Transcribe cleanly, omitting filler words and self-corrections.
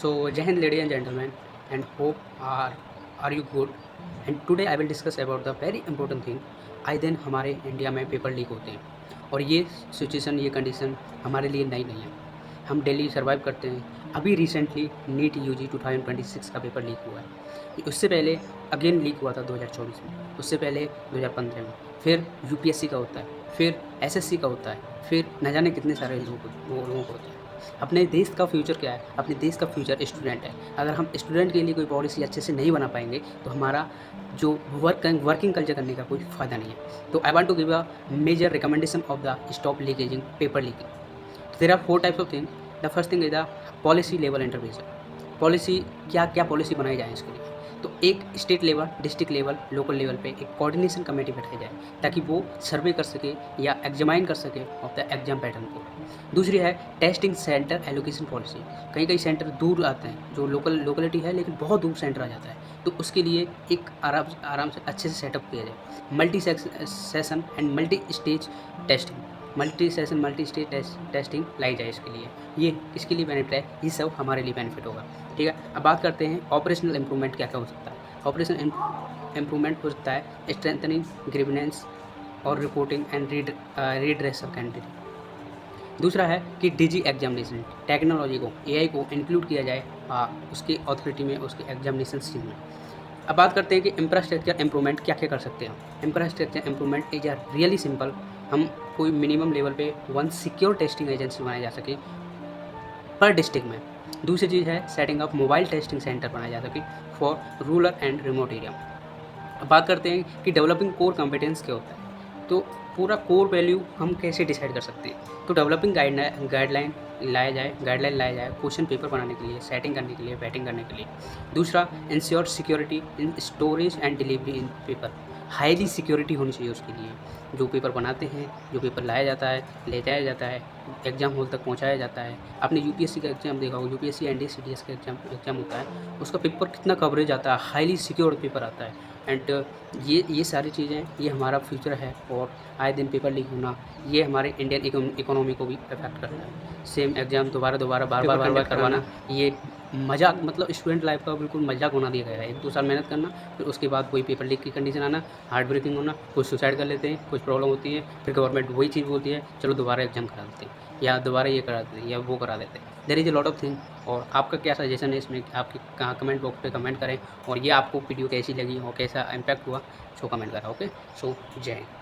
So, Jai Hind, ladies and gentlemen, and hope are you good? And today I will discuss about the very important thing. आए दिन हमारे India में paper leak होते हैं और ये सिचुएशन, ये कंडीशन हमारे लिए नई नहीं है। हम डेली सर्वाइव करते हैं। अभी रिसेंटली नीट यूजी 2026 का पेपर लीक हुआ है। उससे पहले अगेन लीक हुआ था 2024 में, उससे पहले 2015 में, फिर यूपीएससी का होता है, फिर एसएससी का होता है, फिर न जाने कितने सारे लोगों को होता है। अपने देश का फ्यूचर क्या है? अपने देश का फ्यूचर स्टूडेंट है। अगर हम स्टूडेंट के लिए कोई पॉलिसी अच्छे से नहीं बना पाएंगे तो हमारा जो वर्किंग कल्चर करने का कोई फ़ायदा नहीं है। तो I want to give a major recommendation of the stop leakaging paper leaking. There are 4 types of thing. The first thing is the policy level intervention. Policy क्या पॉलिसी बनाई जाए इसके लिए। तो एक state level, district level, local level पे एक coordination committee बैठाई जाए ताकि वो सर्वे कर सके या एग्जामाइन कर सके ऑफ द एग्जाम पैटर्न को। दूसरी है टेस्टिंग सेंटर एलोकेशन पॉलिसी। कई संटर दूर आते हैं, जो लोकेलिटी है लेकिन बहुत दूर सेंटर आ जाता है, तो उसके लिए एक आराम से अच्छे से सेटअप किया जाए। Multi session and multi stage testing, multi session multi stage testing लाई जाए इसके लिए। ये किसके लिए बेनिफिट है? ये सब हमारे लिए बेनिफिट होगा। ठीक है, अब बात करते हैं ऑपरेशनल इम्प्रूवमेंट क्या हो सकता है। ऑपरेशनल इम्प्रूवमेंट हो सकता है स्ट्रेंथनिंग ग्रीवेंस और रिपोर्टिंग एंड रीड्रेस ऑफ कैंडिडेट। दूसरा है कि डिजी एग्जामिनेशन, टेक्नोलॉजी को, एआई को इंक्लूड किया जाए उसकी अथॉरिटी में, उसके एग्जामिनेशन स्कीम में। अब बात करते हैं कि इंफ्रास्ट्रक्चर इम्प्रूवमेंट क्या कर सकते हैं हम। Infrastructure improvement is really simple. हम कोई मिनिमम लेवल पे 1 सिक्योर टेस्टिंग एजेंसी बनाई जा सके पर डिस्ट्रिक्ट में। दूसरी चीज़ है setting up mobile testing centre बनाया जा सके for rural and remote area. अब बात करते हैं कि डेवलपिंग कोर कॉम्पिटेंस क्या होता है। तो पूरा कोर वैल्यू हम कैसे डिसाइड कर सकते हैं। तो डेवलपिंग गाइडलाइन लाया जाए क्वेश्चन पेपर बनाने के लिए, सेटिंग करने के लिए, बैटिंग करने के लिए। दूसरा, ensure security in storage and delivery in paper. Highly security होनी चाहिए उसके लिए। जो पेपर बनाते हैं, जो पेपर लाया जाता है, ले जाया जाता है, एग्ज़ाम हॉल तक पहुंचाया जाता है। आपने यूपीएससी का एग्ज़ाम देखा होगा, यूपीएससी एनडीए सीडीएस का एग्ज़ाम होता है, उसका पेपर कितना कवरेज आता है, हाईली सिक्योर्ड पेपर आता है। एंड ये सारी चीज़ें, ये हमारा फ्यूचर है। और आए दिन पेपर लीक होना, ये हमारे इंडियन इकोनॉमी को भी अफेक्ट करता है। सेम एग्ज़ाम दोबारा बार करवाना, ये मजाक, मतलब स्टूडेंट लाइफ का बिल्कुल मजाक होना दिया गया है। 1-2 साल मेहनत करना, फिर उसके बाद कोई पेपर लीक की कंडीशन आना, हार्ट ब्रेकिंग होना, कुछ सुसाइड कर लेते हैं, कुछ प्रॉब्लम होती है, फिर गवर्नमेंट वही चीज़ बोलती है चलो दोबारा एग्जाम करा देते हैं, या दोबारा ये करा देते हैं, या वो करा देते हैं। There is a lot of thing. और आपका क्या सजेशन है इसमें? आपके कहाँ कमेंट बॉक्स पे कमेंट करें। और ये आपको वीडियो कैसी लगी और कैसा इम्पैक्ट हुआ, सो कमेंट करा। ओके, सो जय हिंद।